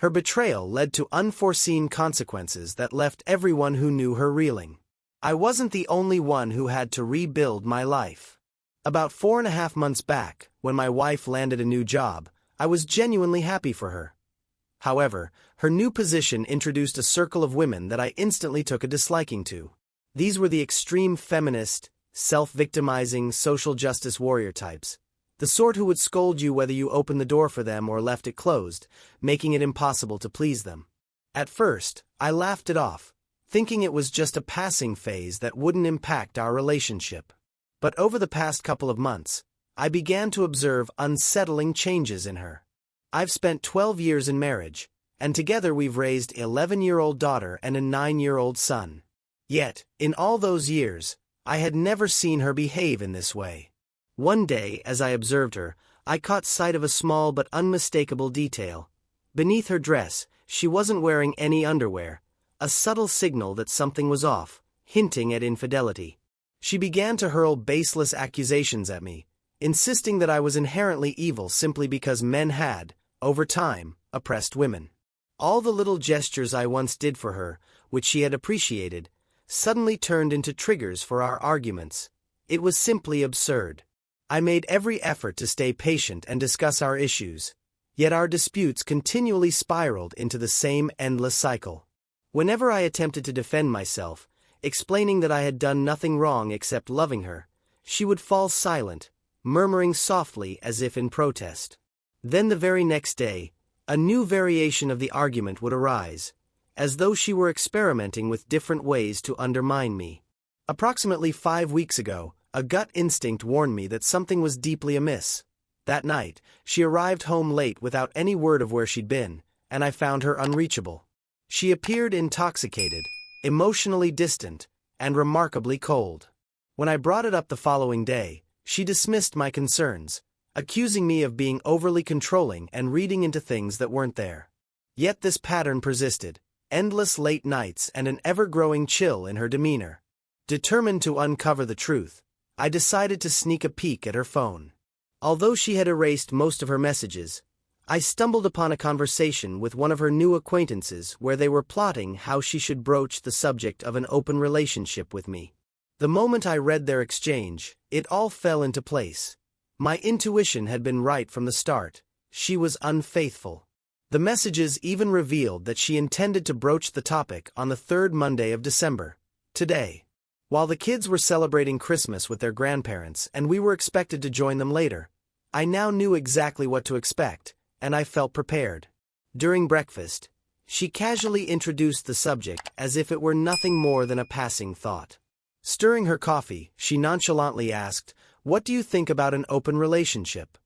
Her betrayal led to unforeseen consequences that left everyone who knew her reeling. I wasn't the only one who had to rebuild my life. About 4.5 months back, when my wife landed a new job, I was genuinely happy for her. However, her new position introduced a circle of women that I instantly took a disliking to. These were the extreme feminist, self-victimizing social justice warrior types. The sort who would scold you whether you opened the door for them or left it closed, making it impossible to please them. At first, I laughed it off, thinking it was just a passing phase that wouldn't impact our relationship. But over the past couple of months, I began to observe unsettling changes in her. I've spent 12 years in marriage, and together we've raised an 11-year-old daughter and a 9-year-old son. Yet, in all those years, I had never seen her behave in this way. One day, as I observed her, I caught sight of a small but unmistakable detail. Beneath her dress, she wasn't wearing any underwear, a subtle signal that something was off, hinting at infidelity. She began to hurl baseless accusations at me, insisting that I was inherently evil simply because men had, over time, oppressed women. All the little gestures I once did for her, which she had appreciated, suddenly turned into triggers for our arguments. It was simply absurd. I made every effort to stay patient and discuss our issues, yet our disputes continually spiraled into the same endless cycle. Whenever I attempted to defend myself, explaining that I had done nothing wrong except loving her, she would fall silent, murmuring softly as if in protest. Then the very next day, a new variation of the argument would arise, as though she were experimenting with different ways to undermine me. Approximately 5 weeks ago, a gut instinct warned me that something was deeply amiss. That night, she arrived home late without any word of where she'd been, and I found her unreachable. She appeared intoxicated, emotionally distant, and remarkably cold. When I brought it up the following day, she dismissed my concerns, accusing me of being overly controlling and reading into things that weren't there. Yet this pattern persisted, endless late nights and an ever-growing chill in her demeanor. Determined to uncover the truth, I decided to sneak a peek at her phone. Although she had erased most of her messages, I stumbled upon a conversation with one of her new acquaintances where they were plotting how she should broach the subject of an open relationship with me. The moment I read their exchange, it all fell into place. My intuition had been right from the start. She was unfaithful. The messages even revealed that she intended to broach the topic on the 3rd Monday of December, today. While the kids were celebrating Christmas with their grandparents and we were expected to join them later, I now knew exactly what to expect, and I felt prepared. During breakfast, she casually introduced the subject as if it were nothing more than a passing thought. Stirring her coffee, she nonchalantly asked, "What do you think about an open relationship?"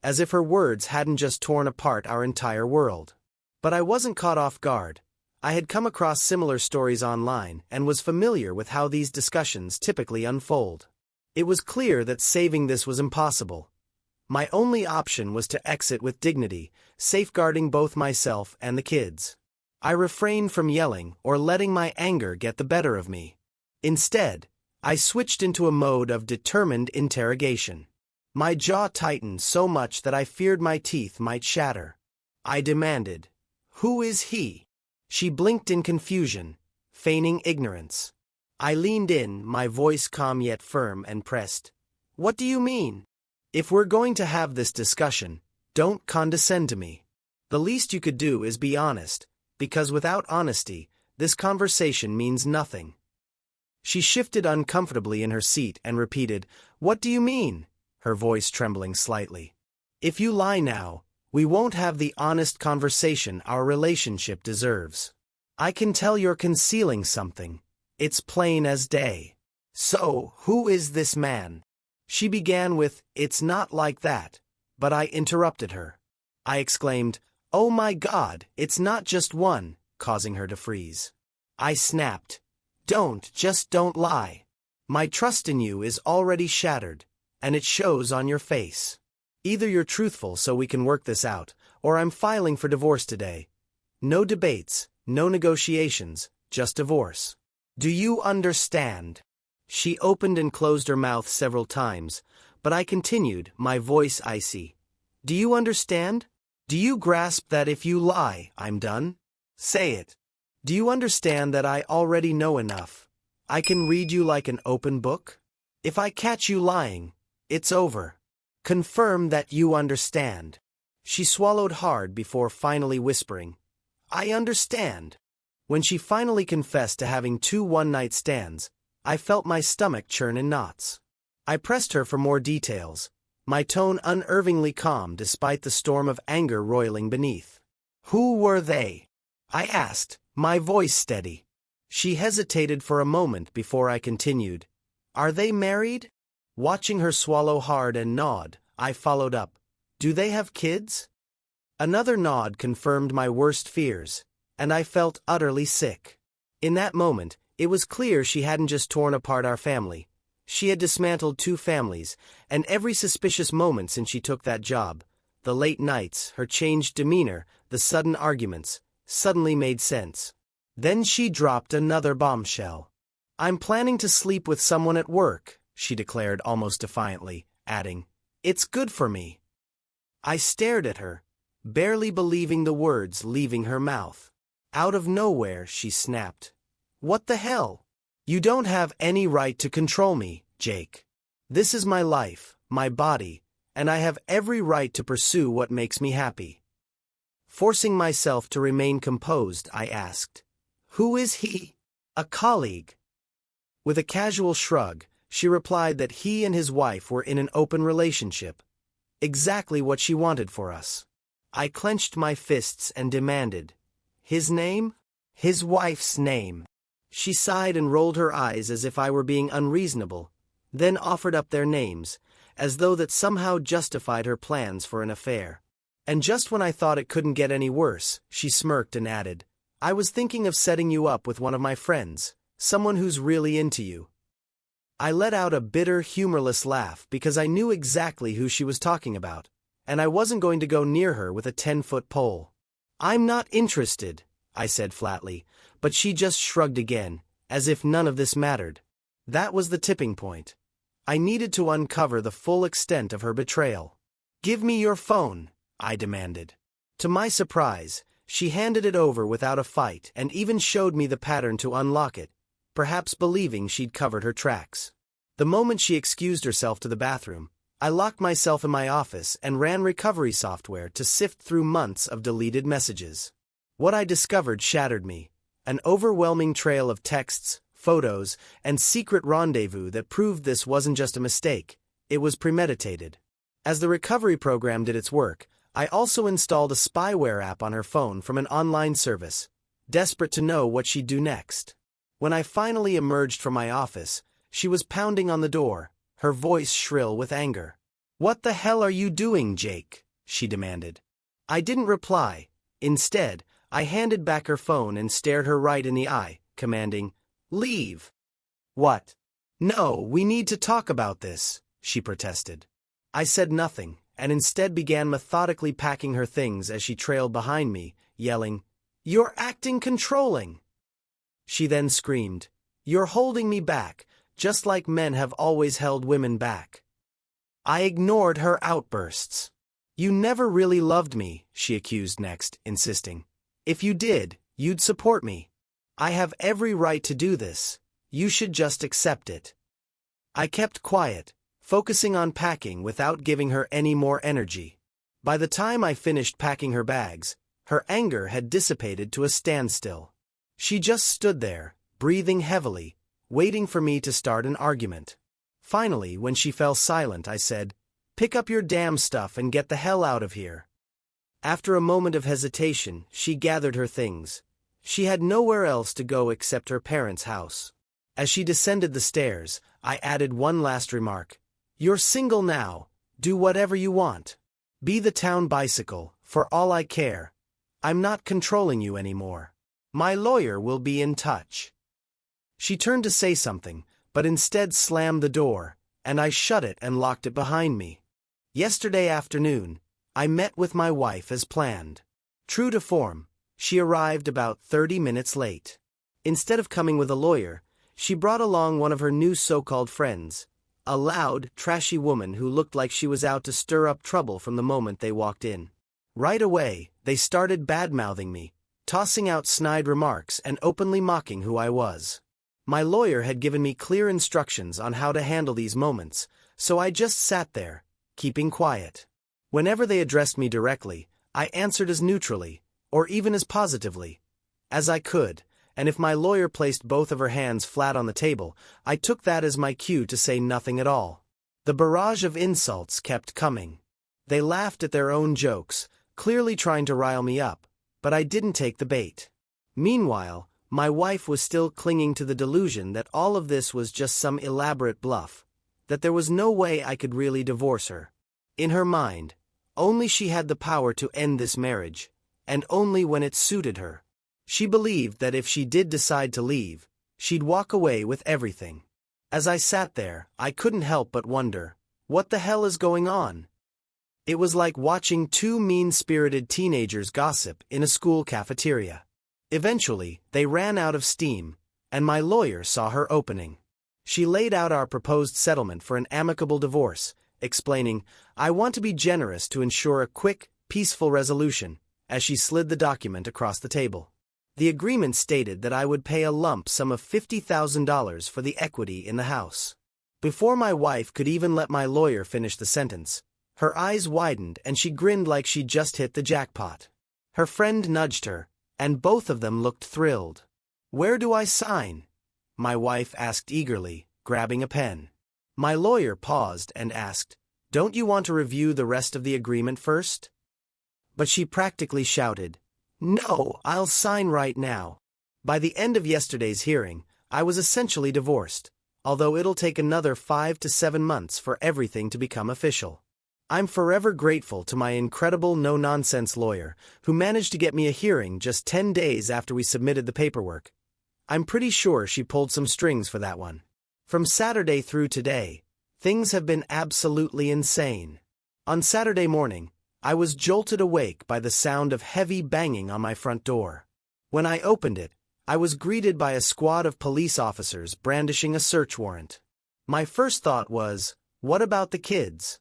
As if her words hadn't just torn apart our entire world. But I wasn't caught off guard. I had come across similar stories online and was familiar with how these discussions typically unfold. It was clear that saving this was impossible. My only option was to exit with dignity, safeguarding both myself and the kids. I refrained from yelling or letting my anger get the better of me. Instead, I switched into a mode of determined interrogation. My jaw tightened so much that I feared my teeth might shatter. I demanded, "Who is he?" She blinked in confusion, feigning ignorance. I leaned in, my voice calm yet firm, and pressed, "What do you mean? If we're going to have this discussion, don't condescend to me. The least you could do is be honest, because without honesty, this conversation means nothing." She shifted uncomfortably in her seat and repeated, "What do you mean?" her voice trembling slightly. "If you lie now, we won't have the honest conversation our relationship deserves. I can tell you're concealing something. It's plain as day. So, who is this man?" She began with, "It's not like that," but I interrupted her. I exclaimed, "Oh my God, it's not just one," causing her to freeze. I snapped, just don't lie. My trust in you is already shattered, and it shows on your face. Either you're truthful so we can work this out, or I'm filing for divorce today. No debates, no negotiations, just divorce. Do you understand?" She opened and closed her mouth several times, but I continued, my voice icy. "Do you understand? Do you grasp that if you lie, I'm done? Say it. Do you understand that I already know enough? I can read you like an open book? If I catch you lying, it's over. Confirm that you understand. She swallowed hard before finally whispering, I understand. When she finally confessed to having 2 one-night stands, I felt my stomach churn in knots. I pressed her for more details, my tone unnervingly calm despite the storm of anger roiling beneath. Who were they? I asked, my voice steady. She hesitated for a moment before I continued. Are they married? Watching her swallow hard and nod, I followed up. Do they have kids? Another nod confirmed my worst fears, and I felt utterly sick. In that moment, it was clear she hadn't just torn apart our family. She had dismantled 2 families, and every suspicious moment since she took that job, the late nights, her changed demeanor, the sudden arguments, suddenly made sense. Then she dropped another bombshell. I'm planning to sleep with someone at work, she declared almost defiantly, adding, it's good for me. I stared at her, barely believing the words leaving her mouth. Out of nowhere, she snapped. What the hell? You don't have any right to control me, Jake. This is my life, my body, and I have every right to pursue what makes me happy. Forcing myself to remain composed, I asked, who is he? A colleague. With a casual shrug, she replied that he and his wife were in an open relationship. Exactly what she wanted for us. I clenched my fists and demanded, his name? His wife's name. She sighed and rolled her eyes as if I were being unreasonable, then offered up their names, as though that somehow justified her plans for an affair. And just when I thought it couldn't get any worse, she smirked and added, I was thinking of setting you up with one of my friends, someone who's really into you. I let out a bitter, humorless laugh because I knew exactly who she was talking about, and I wasn't going to go near her with a 10-foot pole. I'm not interested, I said flatly, but she just shrugged again, as if none of this mattered. That was the tipping point. I needed to uncover the full extent of her betrayal. Give me your phone, I demanded. To my surprise, she handed it over without a fight and even showed me the pattern to unlock it, perhaps believing she'd covered her tracks. The moment she excused herself to the bathroom, I locked myself in my office and ran recovery software to sift through months of deleted messages. What I discovered shattered me, an overwhelming trail of texts, photos, and secret rendezvous that proved this wasn't just a mistake, it was premeditated. As the recovery program did its work, I also installed a spyware app on her phone from an online service, desperate to know what she'd do next. When I finally emerged from my office, she was pounding on the door, her voice shrill with anger. What the hell are you doing, Jake? She demanded. I didn't reply. Instead, I handed back her phone and stared her right in the eye, commanding, Leave. What? No, we need to talk about this, she protested. I said nothing, and instead began methodically packing her things as she trailed behind me, yelling, You're acting controlling. She then screamed, You're holding me back, just like men have always held women back. I ignored her outbursts. You never really loved me, she accused next, insisting. If you did, you'd support me. I have every right to do this. You should just accept it. I kept quiet, focusing on packing without giving her any more energy. By the time I finished packing her bags, her anger had dissipated to a standstill. She just stood there, breathing heavily, waiting for me to start an argument. Finally, when she fell silent, I said, Pick up your damn stuff and get the hell out of here. After a moment of hesitation, she gathered her things. She had nowhere else to go except her parents' house. As she descended the stairs, I added one last remark. You're single now. Do whatever you want. Be the town bicycle, for all I care. I'm not controlling you anymore. My lawyer will be in touch. She turned to say something, but instead slammed the door, and I shut it and locked it behind me. Yesterday afternoon, I met with my wife as planned. True to form, she arrived about 30 minutes late. Instead of coming with a lawyer, she brought along one of her new so-called friends, a loud, trashy woman who looked like she was out to stir up trouble from the moment they walked in. Right away, they started bad-mouthing me, tossing out snide remarks and openly mocking who I was. My lawyer had given me clear instructions on how to handle these moments, so I just sat there, keeping quiet. Whenever they addressed me directly, I answered as neutrally, or even as positively, as I could, and if my lawyer placed both of her hands flat on the table, I took that as my cue to say nothing at all. The barrage of insults kept coming. They laughed at their own jokes, clearly trying to rile me up, but I didn't take the bait. Meanwhile, my wife was still clinging to the delusion that all of this was just some elaborate bluff, that there was no way I could really divorce her. In her mind, only she had the power to end this marriage, and only when it suited her. She believed that if she did decide to leave, she'd walk away with everything. As I sat there, I couldn't help but wonder, what the hell is going on? It was like watching two mean-spirited teenagers gossip in a school cafeteria. Eventually, they ran out of steam, and my lawyer saw her opening. She laid out our proposed settlement for an amicable divorce, explaining, "I want to be generous to ensure a quick, peaceful resolution," as she slid the document across the table. The agreement stated that I would pay a lump sum of $50,000 for the equity in the house. Before my wife could even let my lawyer finish the sentence, her eyes widened and she grinned like she'd just hit the jackpot. Her friend nudged her, and both of them looked thrilled. "Where do I sign?" my wife asked eagerly, grabbing a pen. My lawyer paused and asked, "Don't you want to review the rest of the agreement first?" But she practically shouted, "No, I'll sign right now." By the end of yesterday's hearing, I was essentially divorced, although it'll take another 5 to 7 months for everything to become official. I'm forever grateful to my incredible no-nonsense lawyer, who managed to get me a hearing just 10 days after we submitted the paperwork. I'm pretty sure she pulled some strings for that one. From Saturday through today, things have been absolutely insane. On Saturday morning, I was jolted awake by the sound of heavy banging on my front door. When I opened it, I was greeted by a squad of police officers brandishing a search warrant. My first thought was, what about the kids?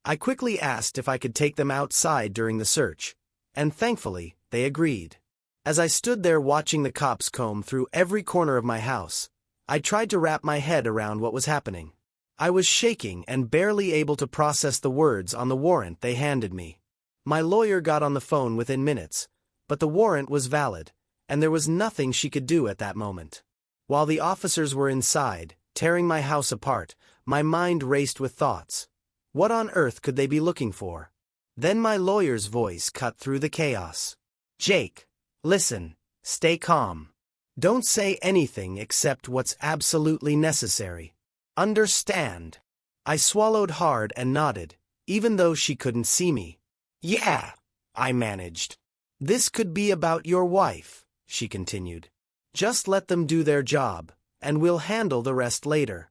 I quickly asked if I could take them outside during the search, and thankfully, they agreed. As I stood there watching the cops comb through every corner of my house, I tried to wrap my head around what was happening. I was shaking and barely able to process the words on the warrant they handed me. My lawyer got on the phone within minutes, but the warrant was valid, and there was nothing she could do at that moment. While the officers were inside, tearing my house apart, my mind raced with thoughts. What on earth could they be looking for? Then my lawyer's voice cut through the chaos. "Jake, listen, stay calm. Don't say anything except what's absolutely necessary. Understand?" I swallowed hard and nodded, even though she couldn't see me. "Yeah," I managed. "This could be about your wife," she continued. "Just let them do their job, and we'll handle the rest later."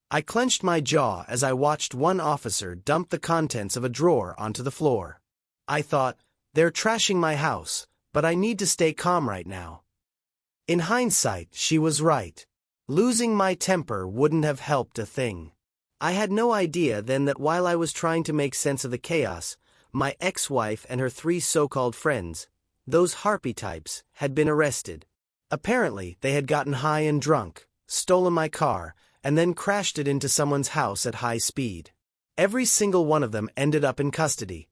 I clenched my jaw as I watched one officer dump the contents of a drawer onto the floor. I thought, they're trashing my house, but I need to stay calm right now. In hindsight, she was right. Losing my temper wouldn't have helped a thing. I had no idea then that while I was trying to make sense of the chaos, my ex-wife and her 3 so-called friends, those harpy types, had been arrested. Apparently, they had gotten high and drunk, stolen my car, and then crashed it into someone's house at high speed. Every single one of them ended up in custody.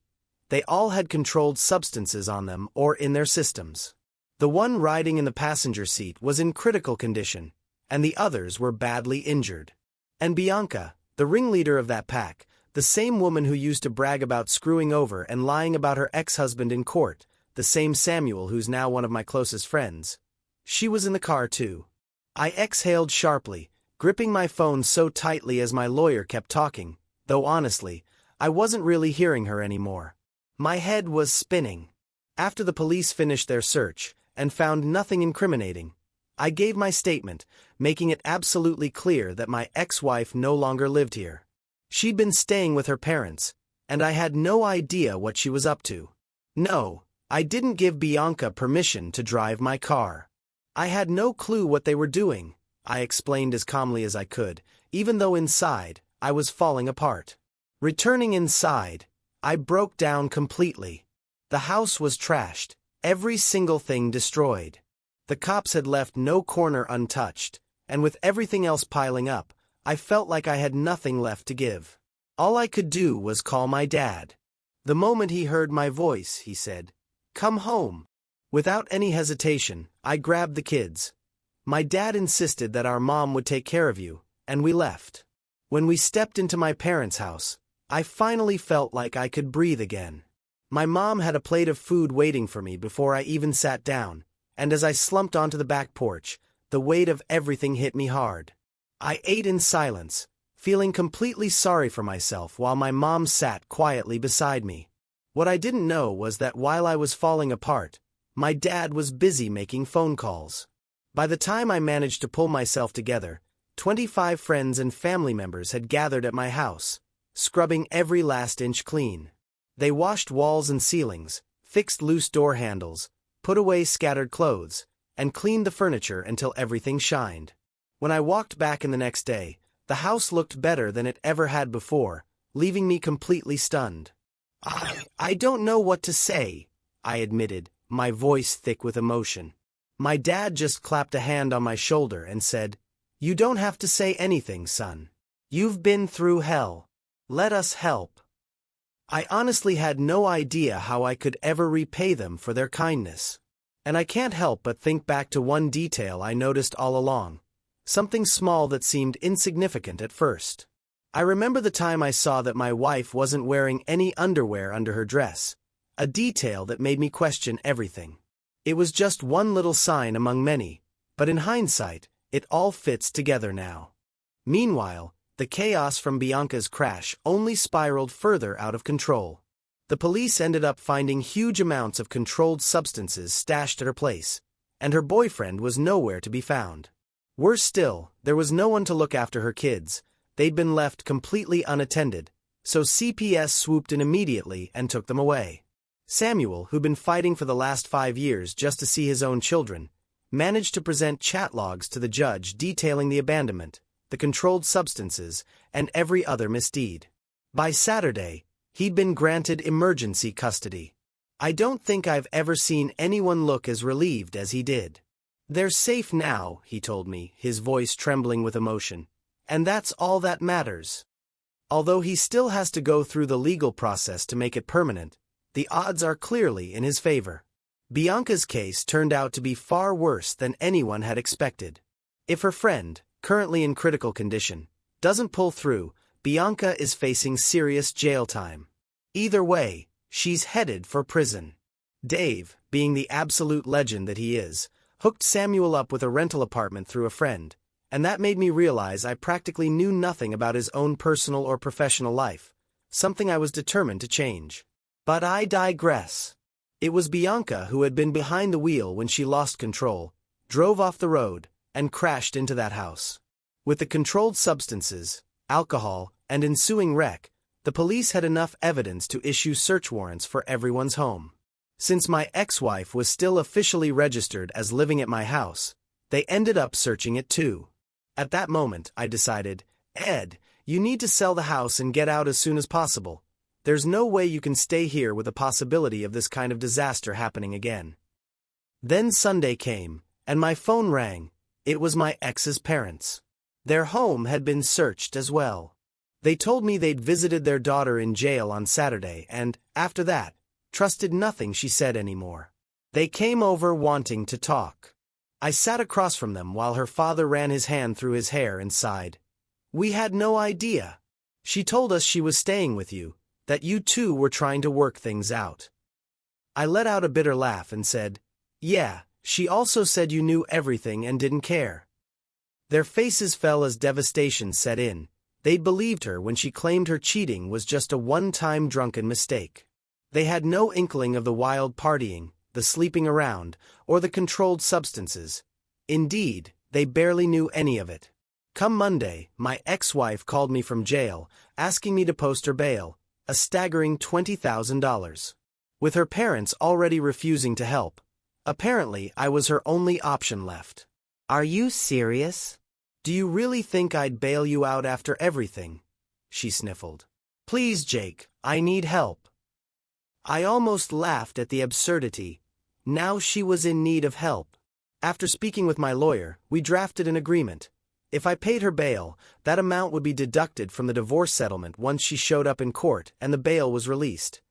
They all had controlled substances on them or in their systems. The one riding in the passenger seat was in critical condition, and the others were badly injured. And Bianca, the ringleader of that pack, the same woman who used to brag about screwing over and lying about her ex-husband in court, the same Samuel who's now one of my closest friends, she was in the car too. I exhaled sharply, gripping my phone so tightly as my lawyer kept talking, though honestly, I wasn't really hearing her anymore. My head was spinning. After the police finished their search, and found nothing incriminating, I gave my statement, making it absolutely clear that my ex-wife no longer lived here. She'd been staying with her parents, and I had no idea what she was up to. No, I didn't give Bianca permission to drive my car. I had no clue what they were doing, I explained as calmly as I could, even though inside, I was falling apart. Returning inside, I broke down completely. The house was trashed, every single thing destroyed. The cops had left no corner untouched, and with everything else piling up, I felt like I had nothing left to give. All I could do was call my dad. The moment he heard my voice, he said, "Come home." Without any hesitation, I grabbed the kids. My dad insisted that our mom would take care of you, and we left. When we stepped into my parents' house, I finally felt like I could breathe again. My mom had a plate of food waiting for me before I even sat down, and as I slumped onto the back porch, the weight of everything hit me hard. I ate in silence, feeling completely sorry for myself while my mom sat quietly beside me. What I didn't know was that while I was falling apart, my dad was busy making phone calls. By the time I managed to pull myself together, 25 friends and family members had gathered at my house, scrubbing every last inch clean. They washed walls and ceilings, fixed loose door handles, put away scattered clothes, and cleaned the furniture until everything shined. When I walked back in the next day, the house looked better than it ever had before, leaving me completely stunned. I don't know what to say, I admitted, my voice thick with emotion. My dad just clapped a hand on my shoulder and said, "You don't have to say anything, son. You've been through hell. Let us help." I honestly had no idea how I could ever repay them for their kindness. And I can't help but think back to one detail I noticed all along, something small that seemed insignificant at first. I remember the time I saw that my wife wasn't wearing any underwear under her dress, a detail that made me question everything. It was just one little sign among many, but in hindsight, it all fits together now. Meanwhile, the chaos from Bianca's crash only spiraled further out of control. The police ended up finding huge amounts of controlled substances stashed at her place, and her boyfriend was nowhere to be found. Worse still, there was no one to look after her kids. They'd been left completely unattended, so CPS swooped in immediately and took them away. Samuel, who'd been fighting for the last 5 years just to see his own children, managed to present chat logs to the judge detailing the abandonment, the controlled substances, and every other misdeed. By Saturday, he'd been granted emergency custody. I don't think I've ever seen anyone look as relieved as he did. "They're safe now," he told me, his voice trembling with emotion. "And that's all that matters." Although he still has to go through the legal process to make it permanent, the odds are clearly in his favor. Bianca's case turned out to be far worse than anyone had expected. If her friend, currently in critical condition, doesn't pull through, Bianca is facing serious jail time. Either way, she's headed for prison. Dave, being the absolute legend that he is, hooked Samuel up with a rental apartment through a friend, and that made me realize I practically knew nothing about his own personal or professional life, something I was determined to change. But I digress. It was Bianca who had been behind the wheel when she lost control, drove off the road, and crashed into that house. With the controlled substances, alcohol, and ensuing wreck, the police had enough evidence to issue search warrants for everyone's home. Since my ex-wife was still officially registered as living at my house, they ended up searching it too. At that moment, I decided, "Ed, you need to sell the house and get out as soon as possible. There's no way you can stay here with the possibility of this kind of disaster happening again." Then Sunday came, and my phone rang. It was my ex's parents. Their home had been searched as well. They told me they'd visited their daughter in jail on Saturday and, after that, trusted nothing she said anymore. They came over wanting to talk. I sat across from them while her father ran his hand through his hair and sighed. "We had no idea. She told us she was staying with you, that you two were trying to work things out." I let out a bitter laugh and said, "Yeah, she also said you knew everything and didn't care." Their faces fell as devastation set in. They believed her when she claimed her cheating was just a one-time drunken mistake. They had no inkling of the wild partying, the sleeping around, or the controlled substances. Indeed, they barely knew any of it. Come Monday, my ex-wife called me from jail, asking me to post her bail, a staggering $20,000. With her parents already refusing to help, apparently I was her only option left. "Are you serious? Do you really think I'd bail you out after everything?" she sniffled. "Please, Jake, I need help." I almost laughed at the absurdity. Now she was in need of help. After speaking with my lawyer, we drafted an agreement. If I paid her bail, that amount would be deducted from the divorce settlement once she showed up in court and the bail was released.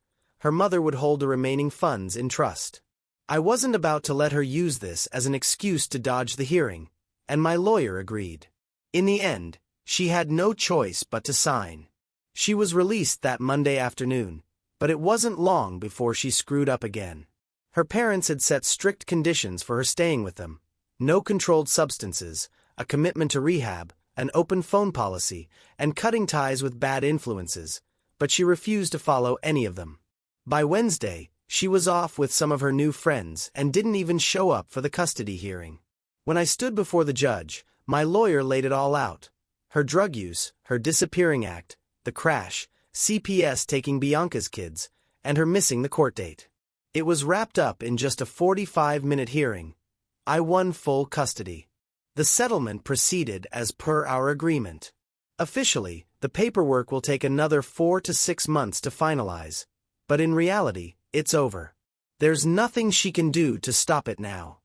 Her mother would hold the remaining funds in trust. I wasn't about to let her use this as an excuse to dodge the hearing, and my lawyer agreed. In the end, she had no choice but to sign. She was released that Monday afternoon, but it wasn't long before she screwed up again. Her parents had set strict conditions for her staying with them: no controlled substances, a commitment to rehab, an open phone policy, and cutting ties with bad influences, but she refused to follow any of them. By Wednesday, she was off with some of her new friends and didn't even show up for the custody hearing. When I stood before the judge, my lawyer laid it all out: her drug use, her disappearing act, the crash, CPS taking Bianca's kids, and her missing the court date. It was wrapped up in just a 45-minute hearing. I won full custody. The settlement proceeded as per our agreement. Officially, the paperwork will take another 4 to 6 months to finalize, but in reality, it's over. There's nothing she can do to stop it now.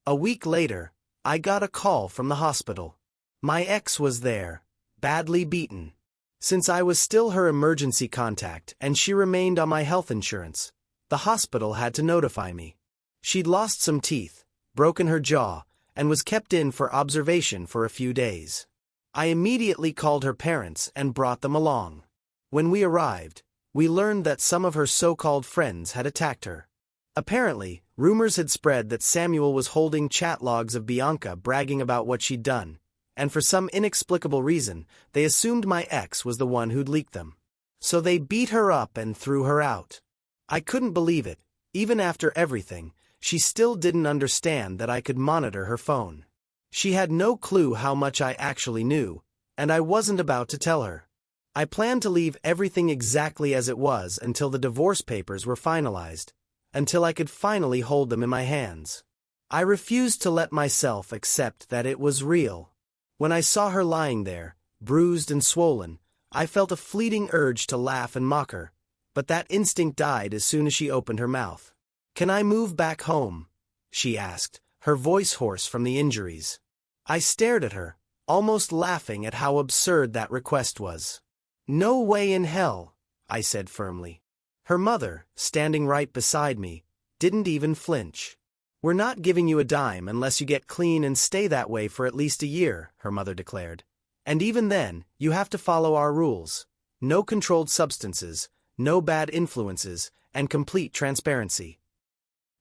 A week later, I got a call from the hospital. My ex was there, badly beaten. Since I was still her emergency contact and she remained on my health insurance, the hospital had to notify me. She'd lost some teeth, broken her jaw, and was kept in for observation for a few days. I immediately called her parents and brought them along. When we arrived, we learned that some of her so-called friends had attacked her. Apparently, rumors had spread that Samuel was holding chat logs of Bianca bragging about what she'd done, and for some inexplicable reason, they assumed my ex was the one who'd leaked them. So they beat her up and threw her out. I couldn't believe it. Even after everything, she still didn't understand that I could monitor her phone. She had no clue how much I actually knew, and I wasn't about to tell her. I planned to leave everything exactly as it was until the divorce papers were finalized, until I could finally hold them in my hands. I refused to let myself accept that it was real. When I saw her lying there, bruised and swollen, I felt a fleeting urge to laugh and mock her, but that instinct died as soon as she opened her mouth. "Can I move back home?" she asked, her voice hoarse from the injuries. I stared at her, almost laughing at how absurd that request was. "No way in hell," I said firmly. Her mother, standing right beside me, didn't even flinch. "We're not giving you a dime unless you get clean and stay that way for at least a year," her mother declared. "And even then, you have to follow our rules. No controlled substances, no bad influences, and complete transparency."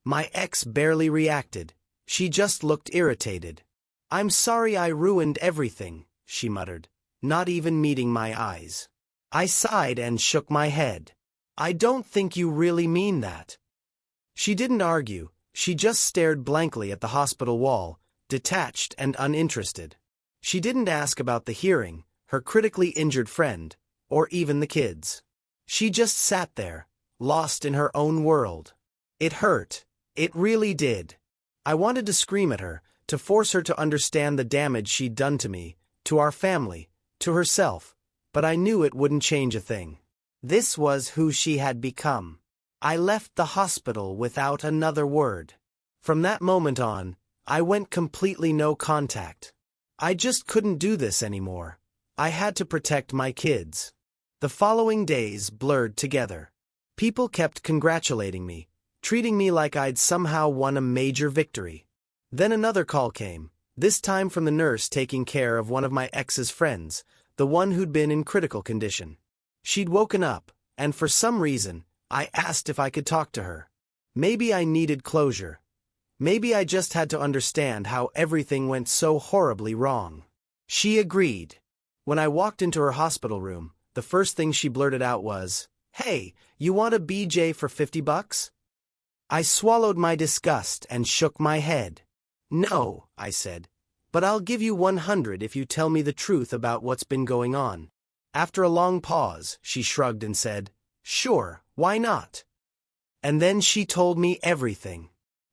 My ex barely reacted. She just looked irritated. "I'm sorry I ruined everything," she muttered, not even meeting my eyes. I sighed and shook my head. "I don't think you really mean that." She didn't argue. She just stared blankly at the hospital wall, detached and uninterested. She didn't ask about the hearing, her critically injured friend, or even the kids. She just sat there, lost in her own world. It hurt. It really did. I wanted to scream at her, to force her to understand the damage she'd done to me, to our family, to herself, but I knew it wouldn't change a thing. This was who she had become. I left the hospital without another word. From that moment on, I went completely no contact. I just couldn't do this anymore. I had to protect my kids. The following days blurred together. People kept congratulating me, treating me like I'd somehow won a major victory. Then another call came, this time from the nurse taking care of one of my ex's friends, the one who'd been in critical condition. She'd woken up, and for some reason, I asked if I could talk to her. Maybe I needed closure. Maybe I just had to understand how everything went so horribly wrong. She agreed. When I walked into her hospital room, the first thing she blurted out was, "Hey, you want a BJ for $50? I swallowed my disgust and shook my head. "No," I said, "but I'll give you 100 if you tell me the truth about what's been going on." After a long pause, she shrugged and said, "Sure, why not?" And then she told me everything.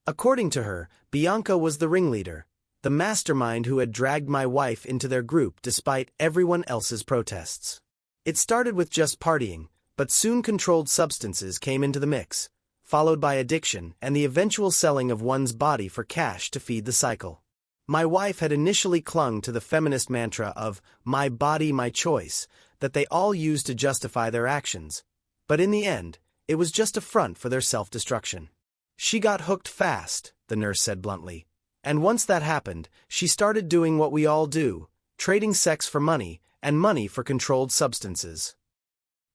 According to her, Bianca was the ringleader, the mastermind who had dragged my wife into their group despite everyone else's protests. It started with just partying, But soon controlled substances came into the mix, followed by addiction and the eventual selling of one's body for cash to feed the cycle. My wife had initially clung to the feminist mantra of "my body, my choice" that they all used to justify their actions, but in the end, it was just a front for their self-destruction. She got hooked fast, the nurse said bluntly, and once that happened, she started doing what we all do, trading sex for money and money for controlled substances.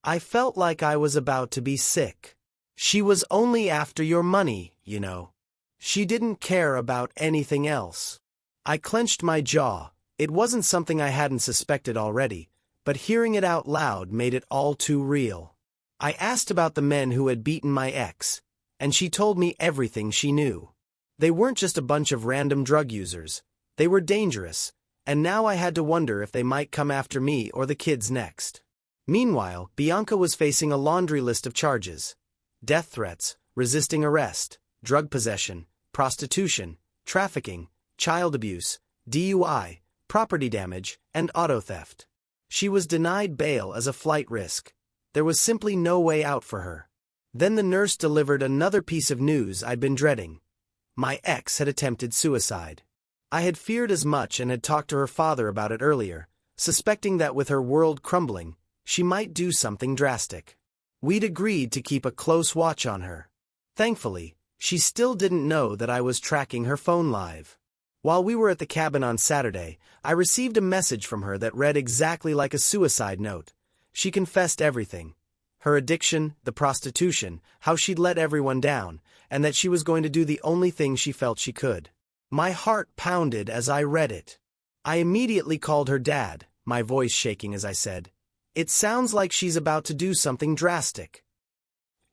I felt like I was about to be sick. She was only after your money, you know. She didn't care about anything else. I clenched my jaw. It wasn't something I hadn't suspected already, but hearing it out loud made it all too real. I asked about the men who had beaten my ex, and she told me everything she knew. They weren't just a bunch of random drug users. They were dangerous, and now I had to wonder if they might come after me or the kids next. Meanwhile, Bianca was facing a laundry list of charges: death threats, resisting arrest, drug possession, prostitution, trafficking, child abuse, DUI, property damage, and auto theft. She was denied bail as a flight risk. There was simply no way out for her. Then the nurse delivered another piece of news I'd been dreading. My ex had attempted suicide. I had feared as much and had talked to her father about it earlier, suspecting that with her world crumbling, she might do something drastic. We'd agreed to keep a close watch on her. Thankfully, she still didn't know that I was tracking her phone live. While we were at the cabin on Saturday, I received a message from her that read exactly like a suicide note. She confessed everything: her addiction, the prostitution, how she'd let everyone down, and that she was going to do the only thing she felt she could. My heart pounded as I read it. I immediately called her dad, my voice shaking as I said, "It sounds like she's about to do something drastic."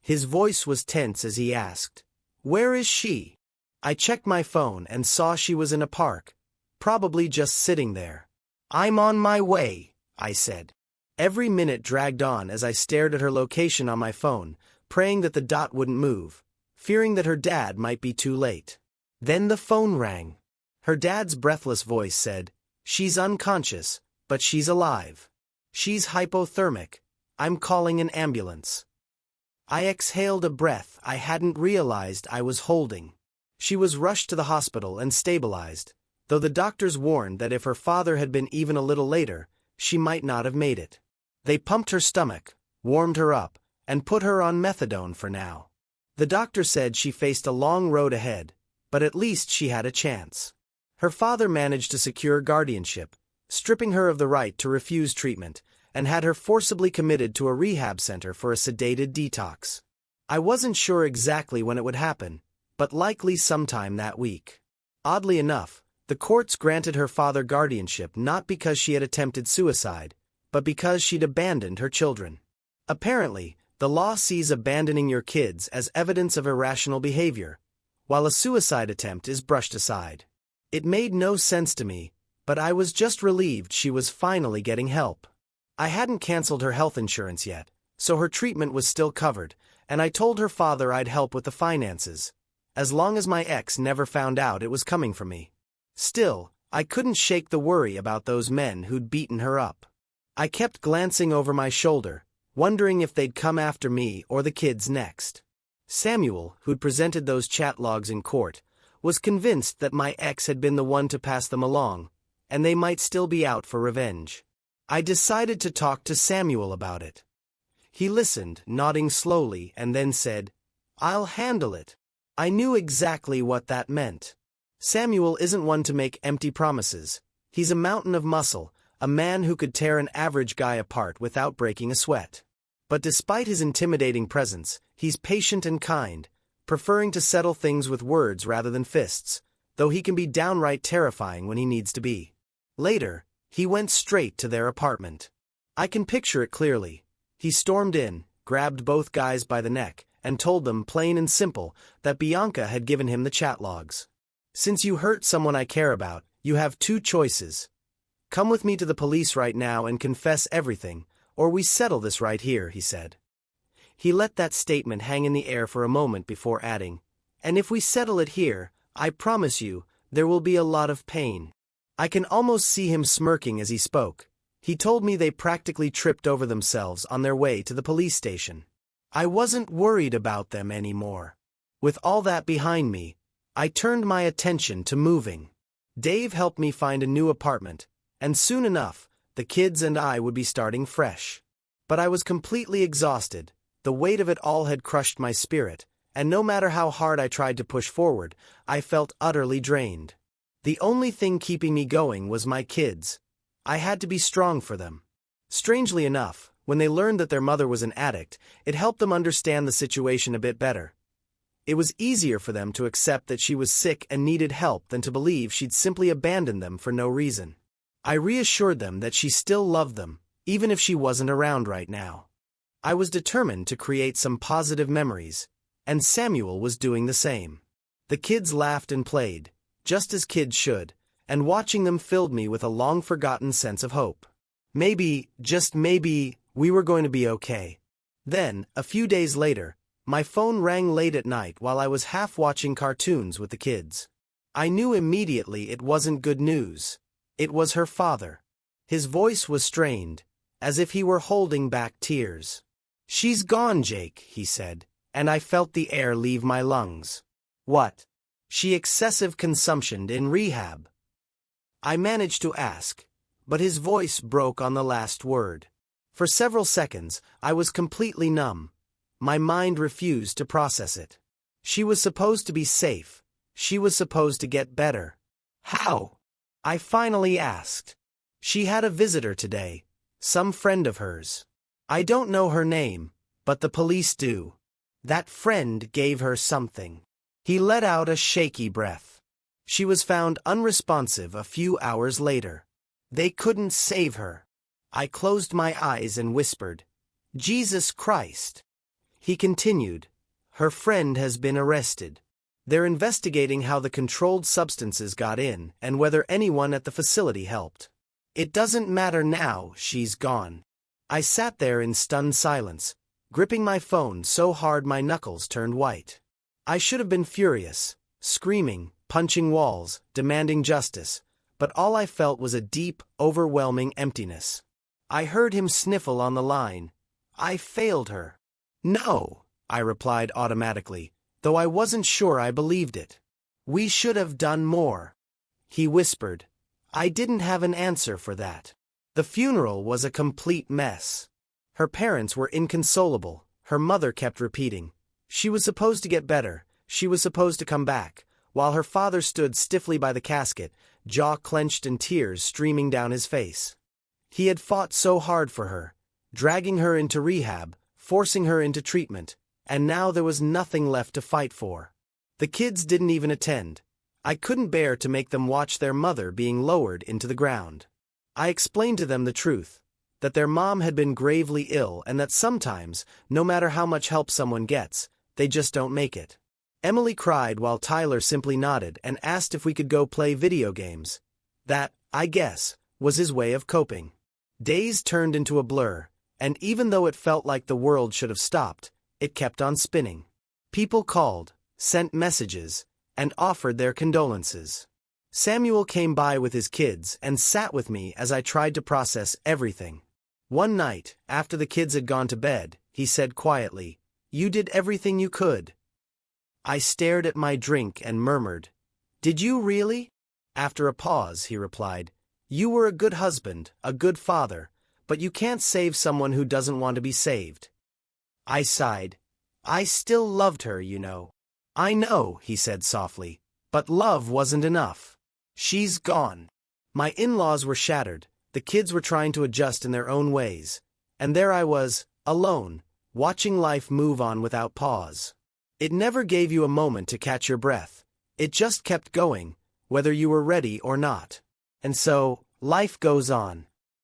His voice was tense as he asked, "Where is she?" I checked my phone and saw she was in a park, probably just sitting there. "I'm on my way," I said. Every minute dragged on as I stared at her location on my phone, praying that the dot wouldn't move, fearing that her dad might be too late. Then the phone rang. Her dad's breathless voice said, "She's unconscious, but she's alive. She's hypothermic. I'm calling an ambulance." I exhaled a breath I hadn't realized I was holding. She was rushed to the hospital and stabilized, though the doctors warned that if her father had been even a little later, she might not have made it. They pumped her stomach, warmed her up, and put her on methadone for now. The doctor said she faced a long road ahead, but at least she had a chance. Her father managed to secure guardianship, stripping her of the right to refuse treatment, and had her forcibly committed to a rehab center for a sedated detox. I wasn't sure exactly when it would happen, but likely sometime that week. Oddly enough, the courts granted her father guardianship not because she had attempted suicide, but because she'd abandoned her children. Apparently, the law sees abandoning your kids as evidence of irrational behavior, while a suicide attempt is brushed aside. It made no sense to me, but I was just relieved she was finally getting help. I hadn't canceled her health insurance yet, so her treatment was still covered, and I told her father I'd help with the finances, as long as my ex never found out it was coming from me. Still, I couldn't shake the worry about those men who'd beaten her up. I kept glancing over my shoulder, wondering if they'd come after me or the kids next. Samuel, who'd presented those chat logs in court, was convinced that my ex had been the one to pass them along, and they might still be out for revenge. I decided to talk to Samuel about it. He listened, nodding slowly, and then said, "I'll handle it." I knew exactly what that meant. Samuel isn't one to make empty promises. He's a mountain of muscle, a man who could tear an average guy apart without breaking a sweat. But despite his intimidating presence, he's patient and kind, preferring to settle things with words rather than fists, though he can be downright terrifying when he needs to be. Later, he went straight to their apartment. I can picture it clearly. He stormed in, grabbed both guys by the neck, and told them plain and simple that Bianca had given him the chat logs. "Since you hurt someone I care about, you have two choices. Come with me to the police right now and confess everything, or we settle this right here," he said. He let that statement hang in the air for a moment before adding, "And if we settle it here, I promise you, there will be a lot of pain." I can almost see him smirking as he spoke, He told me they practically tripped over themselves on their way to the police station. I wasn't worried about them anymore. With all that behind me, I turned my attention to moving. Dave helped me find a new apartment, and soon enough, the kids and I would be starting fresh. But I was completely exhausted. The weight of it all had crushed my spirit, and no matter how hard I tried to push forward, I felt utterly drained. The only thing keeping me going was my kids. I had to be strong for them. Strangely enough, when they learned that their mother was an addict, it helped them understand the situation a bit better. It was easier for them to accept that she was sick and needed help than to believe she'd simply abandoned them for no reason. I reassured them that she still loved them, even if she wasn't around right now. I was determined to create some positive memories, and Samuel was doing the same. The kids laughed and played, just as kids should, and watching them filled me with a long-forgotten sense of hope. Maybe, just maybe, we were going to be okay. Then, a few days later, my phone rang late at night while I was half watching cartoons with the kids. I knew immediately it wasn't good news. It was her father. His voice was strained, as if he were holding back tears. "She's gone, Jake," he said, and I felt the air leave my lungs. "What?" "She excessive consumptioned in rehab." I managed to ask, but his voice broke on the last word. For several seconds, I was completely numb. My mind refused to process it. She was supposed to be safe. She was supposed to get better. How? I finally asked. "She had a visitor today, some friend of hers. I don't know her name, but the police do. That friend gave her something." He let out a shaky breath. "She was found unresponsive a few hours later. They couldn't save her." I closed my eyes and whispered, "Jesus Christ." He continued, "Her friend has been arrested. They're investigating how the controlled substances got in and whether anyone at the facility helped. It doesn't matter now, she's gone." I sat there in stunned silence, gripping my phone so hard my knuckles turned white. I should have been furious, screaming, punching walls, demanding justice, but all I felt was a deep, overwhelming emptiness. I heard him sniffle on the line. "I failed her." "No," I replied automatically, though I wasn't sure I believed it. "We should have done more." He whispered. I didn't have an answer for that. The funeral was a complete mess. Her parents were inconsolable. Her mother kept repeating, she was supposed to get better, she was supposed to come back, while her father stood stiffly by the casket, jaw clenched and tears streaming down his face. He had fought so hard for her, dragging her into rehab, forcing her into treatment, and now there was nothing left to fight for. The kids didn't even attend. I couldn't bear to make them watch their mother being lowered into the ground. I explained to them the truth, that their mom had been gravely ill and that sometimes, no matter how much help someone gets, they just don't make it. Emily cried while Tyler simply nodded and asked if we could go play video games. That, I guess, was his way of coping. Days turned into a blur, and even though it felt like the world should have stopped, it kept on spinning. People called, sent messages, and offered their condolences. Samuel came by with his kids and sat with me as I tried to process everything. One night, after the kids had gone to bed, he said quietly, "You did everything you could." I stared at my drink and murmured, "Did you really?" After a pause, he replied, "You were a good husband, a good father, but you can't save someone who doesn't want to be saved." I sighed. "I still loved her, you know." "I know," he said softly, "but love wasn't enough. She's gone." My in-laws were shattered, the kids were trying to adjust in their own ways, and there I was, alone, watching life move on without pause. It never gave you a moment to catch your breath. It just kept going, whether you were ready or not. And so, life goes on.